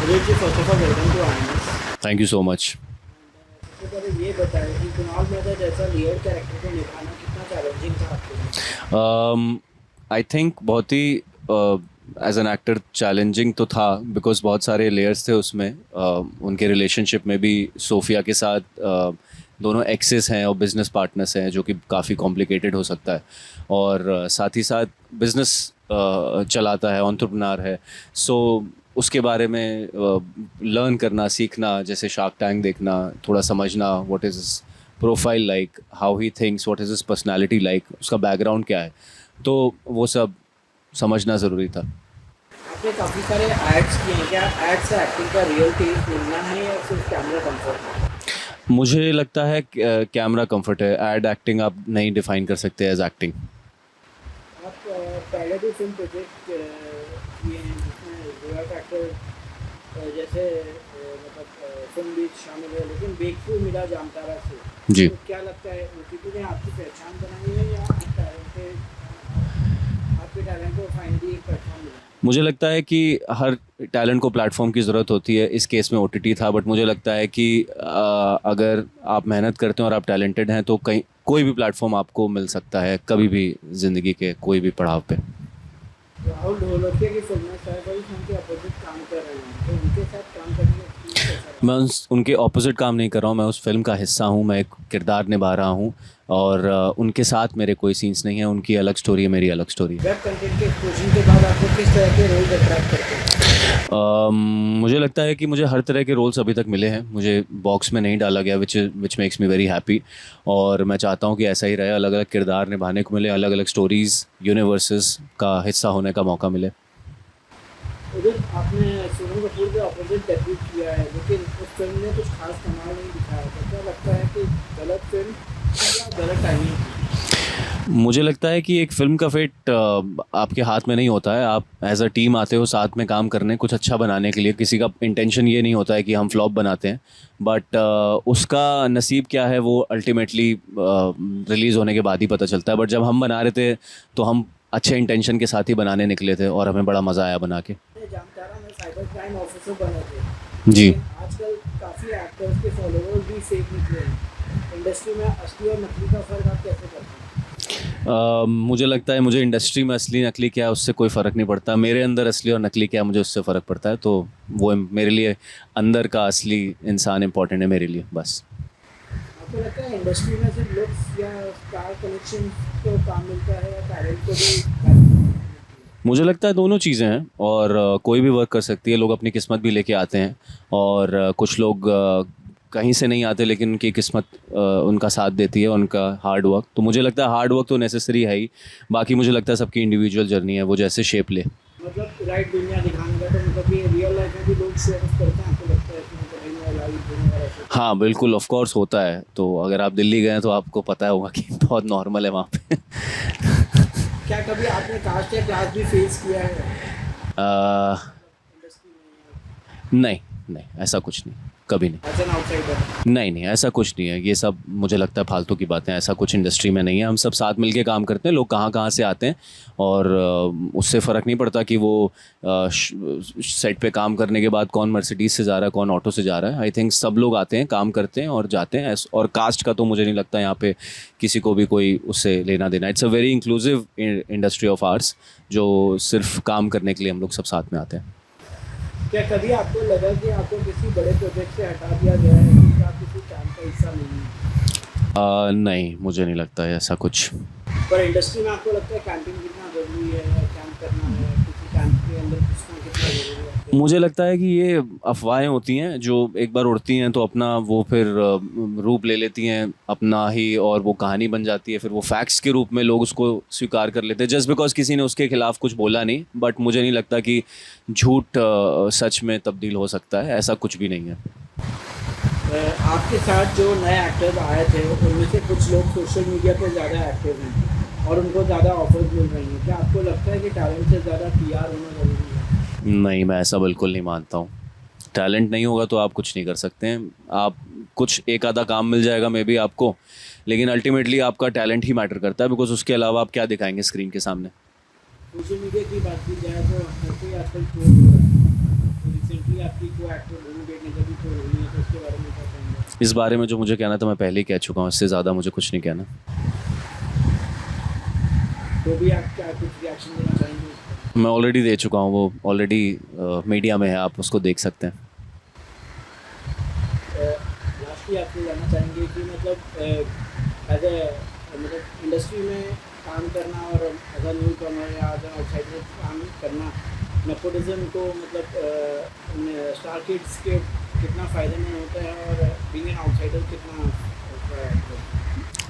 Rohit ji, first of all, welcome to INS. Thank you so much. सबसे पहले ये बताएं कि कुणाल मेहता जैसा लेयर कैरेक्टर को निभाना कितना चैलेंजिंग था आपके लिए? आई थिंक बहुत ही एज एन एक्टर चैलेंजिंग तो था, बिकॉज बहुत सारे लेयर्स थे उसमें। उनके रिलेशनशिप में भी सोफिया के साथ दोनों एक्सेस हैं और बिजनेस पार्टनर्स हैं, जो कि काफ़ी कॉम्प्लिकेटेड हो सकता है। और साथ ही साथ बिजनेस चलाता है, एंटरप्रेन्योर है। सो उसके बारे में लर्न करना, सीखना, जैसे शार्क टैंक देखना, थोड़ा समझना what is profile like, how he thinks, what is his personality like, उसका बैकग्राउंड क्या है, तो वो सब समझना ज़रूरी था। आपने काफ़ी सारे एड्स किए हैं, क्या एड से एक्टिंग का रियल टेस्ट मिलना है या सिर्फ कैमरा कंफर्ट है? मुझे लगता है कैमरा कंफर्ट है, एड एक्टिंग आप नहीं डिफाइन कर सकते एज एक्टिंग। आप पहले भी फिल्म प्रोजेक्ट किए हैं जिसमें वॉइस एक्टर जैसे मतलब फिल्म भी शामिल है, लेकिन ब्रेकथ्रू मिला जामतारा से। जी। तो क्या लगता है ओटीटी ने आपकी पहचान बनाई है या आपके टैलेंट को फाइनली एक प्लेटफॉर्म मिला? मुझे लगता है कि हर टैलेंट को प्लेटफॉर्म की ज़रूरत होती है। इस केस में ओटीटी था, बट मुझे लगता है कि अगर आप मेहनत करते हैं और आप टैलेंटेड हैं तो कहीं कोई भी प्लेटफॉर्म आपको मिल सकता है, कभी भी ज़िंदगी के कोई भी पड़ाव पे। राहुल ढोलकिया की फिल्म में साइफ अली खान के अपोजिट काम कर रहे हैं, तो उनके साथ काम करने का एक्सपीरियंस कैसा रहा? मैं उनके ऑपोजिट काम नहीं कर रहा हूँ, मैं उस फिल्म का हिस्सा हूँ, मैं एक किरदार निभा रहा हूँ। और उनके साथ मेरे कोई सीन्स नहीं है, उनकी अलग स्टोरी है, मेरी अलग स्टोरी है। वेब कंटेंट के एक्सपोजर के बाद आपको किस तरह के रोल अट्रैक्ट करते हैं? मुझे लगता है कि मुझे हर तरह के रोल्स अभी तक मिले हैं, मुझे बॉक्स में नहीं डाला गया, which makes me very happy. और मैं चाहता हूँ कि ऐसा ही रहे, अलग अलग किरदार निभाने को मिले, अलग अलग स्टोरीज़, यूनिवर्सेस का हिस्सा होने का मौका मिले। उदित, आपने सोनम कपूर के अपोजिट डेब्यू किया है, लेकिन उस फिल्म ने कुछ खास कमाल नहीं दिखाया। तो क्या लगता है कि गलत फिल्म या गलत टाइमिंग? मुझे लगता है कि एक फ़िल्म का फेट आपके हाथ में नहीं होता है। आप एज अ टीम आते हो साथ में काम करने, कुछ अच्छा बनाने के लिए। किसी का इंटेंशन ये नहीं होता है कि हम फ्लॉप बनाते हैं, बट उसका नसीब क्या है वो अल्टीमेटली रिलीज़ होने के बाद ही पता चलता है। बट जब हम बना रहे थे तो हम अच्छे इंटेंशन के साथ ही बनाने निकले थे और हमें बड़ा मज़ा आया बना के। जामतारा में साइबर क्राइम ऑफिसर बने थे, जी। लेकिन आजकल काफ़ी एक्टर्स के फॉलोअर्स भी फेक निकले हैं। इंडस्ट्री में असली और नकली का फ़र्क आप कैसे करते हैं? मुझे लगता है मुझे इंडस्ट्री में असली नकली क्या है उससे कोई फ़र्क नहीं पड़ता। मेरे अंदर असली और नकली क्या है मुझे उससे फ़र्क पड़ता है। तो वो मेरे लिए अंदर का असली इंसान इम्पोर्टेंट है मेरे लिए, बस। आपको लगता है इंडस्ट्री में सिर्फ लुक्स या स्टार कनेक्शन को काम मिलता है या टैलेंट को भी value मिलती है? मुझे लगता है दोनों चीज़ें हैं, और कोई भी वर्क कर सकती है। लोग अपनी किस्मत भी लेके आते हैं, और कुछ लोग कहीं से नहीं आते, लेकिन उनकी किस्मत उनका साथ देती है, उनका हार्ड वर्क। तो मुझे लगता है हार्ड वर्क तो नेसेसरी है ही, बाकी मुझे लगता है सबकी इंडिविजुअल जर्नी है, वो जैसे शेप ले। मतलब राइट दुनिया दिखाने का, तो मतलब ये रियल लाइफ में भी लोग शो ऑफ करते हैं, आपको लगता है कि मतलब मैं लाइव दुनिया ऐसे? हाँ बिल्कुल, ऑफ कोर्स होता है। तो अगर आप दिल्ली गए हैं तो आपको पता होगा कि बहुत नॉर्मल है वहाँ पे। क्या कभी आपने कास्ट या क्लास भी फेस किया है अ, इंडस्ट्री में नहीं नहीं, ऐसा कुछ नहीं, कभी नहीं। As an outsider? नहीं नहीं, ऐसा कुछ नहीं है। ये सब मुझे लगता है फालतू की बातें हैं, ऐसा कुछ इंडस्ट्री में नहीं है। हम सब साथ मिलके काम करते हैं। लोग कहाँ कहाँ से आते हैं, और उससे फ़र्क नहीं पड़ता कि वो सेट पे काम करने के बाद कौन मर्सिडीज़ से जा रहा है, कौन ऑटो से जा रहा है। आई थिंक सब लोग आते हैं, काम करते हैं और जाते हैं। और कास्ट का तो मुझे नहीं लगता यहाँ पे किसी को भी कोई उससे लेना देना। It's a very inclusive industry of arts, जो सिर्फ काम करने के लिए हम लोग सब साथ में आते हैं। क्या कभी आपको लगा कि आपको किसी बड़े प्रोजेक्ट से हटा दिया गया है क्योंकि आप किसी काम का हिस्सा नहीं हैं? नहीं, मुझे नहीं लगता है ऐसा कुछ। पर इंडस्ट्री में आपको लगता है कैंपिंग कितना ज़रूरी है या कैंप करना है, किसी कैंप के अंदर घुसना कितना ज़रूरी है? मुझे लगता है कि ये अफवाहें होती हैं जो एक बार उड़ती हैं तो अपना वो फिर रूप ले लेती हैं अपना ही, और वो कहानी बन जाती है। फिर वो फैक्ट्स के रूप में लोग उसको स्वीकार कर लेते हैं, जस्ट बिकॉज किसी ने उसके खिलाफ कुछ बोला नहीं। बट मुझे नहीं लगता कि झूठ सच में तब्दील हो सकता है, ऐसा कुछ भी नहीं है। आपके साथ जो नए एक्टर्स आए थे उनमें से कुछ लोग सोशल मीडिया पर ज़्यादा एक्टिव हैं और उनको ज़्यादा ऑफर्स मिल रही हैं। क्या आपको लगता है कि टैलेंट से ज़्यादा पीआर होना ज़रूरी है? नहीं, मैं ऐसा बिल्कुल नहीं मानता हूँ। टैलेंट नहीं होगा तो आप कुछ नहीं कर सकते हैं। आप कुछ एक आधा काम मिल जाएगा मे बी आपको, लेकिन अल्टीमेटली आपका टैलेंट ही मैटर करता है, बिकॉज उसके अलावा आप क्या दिखाएंगे स्क्रीन के सामने। सोशल मीडिया की बात की जाए तो हर कोई आजकल ट्रोल हो रहा है। तो रिसेंटली आपकी को एक्टर ढूंढ के जब भी कोई नहीं है, तो उसके बारे में क्या कहेंगे? इस बारे में जो मुझे कहना था मैं पहले ही कह चुका हूँ, इससे ज़्यादा मुझे कुछ नहीं कहना। तो भी आप क्या कुछ रिएक्शन देना चाहेंगे उस पर? मैं ऑलरेडी दे चुका हूँ, वो ऑलरेडी मीडिया में है, आप उसको देख सकते हैं। लास्टली आपसे जानना चाहेंगे कि मतलब एज ए मतलब इंडस्ट्री में काम करना और एज अ न्यू कमर या एज आउटसाइडर काम करना, नेपोटिज्म को मतलब स्टार किड्स के कितना फ़ायदेमंद होता है और बीइंग एन आउटसाइडर कितना होता है?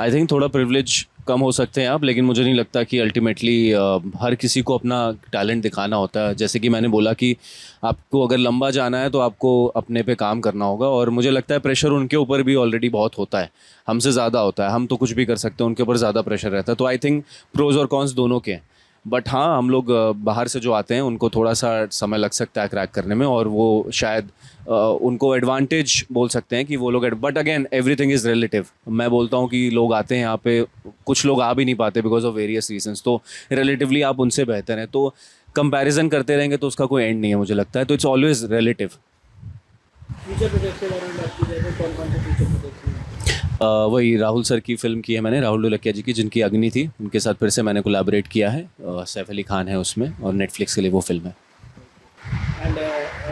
आई थिंक थोड़ा प्रिविलेज कम हो सकते हैं आप, लेकिन मुझे नहीं लगता कि अल्टीमेटली हर किसी को अपना टैलेंट दिखाना होता है। जैसे कि मैंने बोला कि आपको अगर लंबा जाना है तो आपको अपने पे काम करना होगा, और मुझे लगता है प्रेशर उनके ऊपर भी ऑलरेडी बहुत होता है, हमसे ज़्यादा होता है। हम तो कुछ भी कर सकते हैं, उनके ऊपर ज़्यादा प्रेशर रहता है। तो आई थिंक प्रोज और कॉन्स दोनों के हैं। बट हाँ, हम लोग बाहर से जो आते हैं उनको थोड़ा सा समय लग सकता है क्रैक करने में, और वो शायद उनको एडवांटेज बोल सकते हैं कि वो लोग। But again everything is relative. मैं बोलता हूँ कि लोग आते हैं यहाँ पे, कुछ लोग आ भी नहीं पाते बिकॉज ऑफ वेरियस रीजंस, तो रिलेटिवली आप उनसे बेहतर हैं। तो कंपैरिजन करते रहेंगे तो उसका कोई एंड नहीं है, मुझे लगता है। तो it's always relative. Future project के बारे में बात की जाए तो कौन कौन से फ्यूचर प्रोजेक्ट हैं? वही राहुल सर की फिल्म की है मैंने, राहुल ढोलकिया जी की, जिनकी अग्नि थी, उनके साथ फिर से मैंने कोलैबोरेट किया है। सैफ अली खान है उसमें, और नेटफ्लिक्स के लिए वो फिल्म है। एंड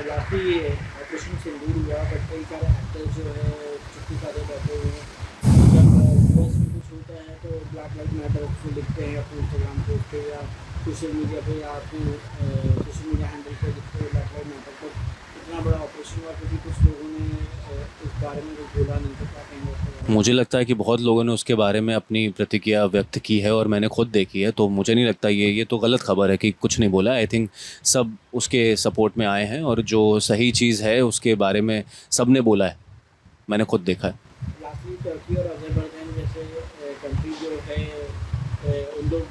लास्टली ऑपरेशन सिंदूर हुआ, बट कई सारे एक्टर्स जो है छुट्टी सारे बैठे हुए हैं। जब यूएस में कुछ होता है तो ब्लैक लाइव मैटर को लिखते हैं अपने इंस्टाग्राम पोस्ट पे या सोशल मीडिया पे या अपने सोशल मीडिया हैंडल पे लिखते हैं ब्लैक लाइव मैटर पर। इतना बड़ा ऑपरेशन हुआ, क्योंकि कुछ लोगों ने इस बारे में कुछ बोला नहीं, तो क्या कहेंगे उसके बारे में? मुझे लगता है कि बहुत लोगों ने उसके बारे में अपनी प्रतिक्रिया व्यक्त की है, और मैंने खुद देखी है। तो मुझे नहीं लगता ये तो गलत खबर है कि कुछ नहीं बोला। आई थिंक सब उसके सपोर्ट में आए हैं, और जो सही चीज़ है उसके बारे में सब ने बोला है, मैंने खुद देखा है। लास्टली टर्की और अजरबैजान जैसे कंट्री जो है उन लोग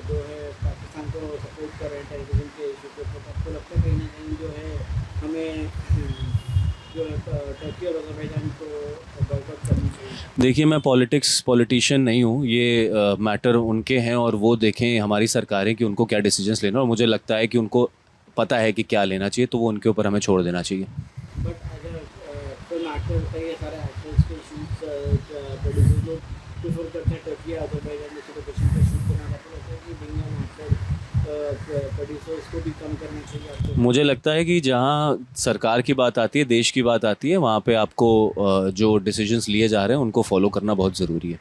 जो है पाकिस्तान को सपोर्ट कर रहे हैं टेररिज्म के इशू के ऊपर। आपको लगता है कहीं ना कहीं जो है हमें जो है टर्की और अजरबैजान को बॉयकॉट करना चाहिए? देखिए, मैं पॉलिटिशियन नहीं हूँ, ये मैटर उनके हैं, और वो देखें हमारी सरकारें कि उनको क्या डिसीजंस लेना, और मुझे लगता है कि उनको पता है कि क्या लेना चाहिए, तो वो उनके ऊपर हमें छोड़ देना चाहिए। बट अगर फिल्म एक्टर कई सारे एक्टर्स के शूट्स प्रोड्यूसर लोग प्रेफर करते हैं टर्की या अजरबैजान जैसे लोकेशन पे शूट करना। आपको लगता है कि बीइंग एन एक्टर प्रोड्यूसर्स को भी कम करना चाहिए आपको? मुझे लगता है कि जहाँ सरकार की बात आती है, देश की बात आती है, वहाँ पे आपको जो डिसीजंस लिए जा रहे हैं उनको फॉलो करना बहुत ज़रूरी है।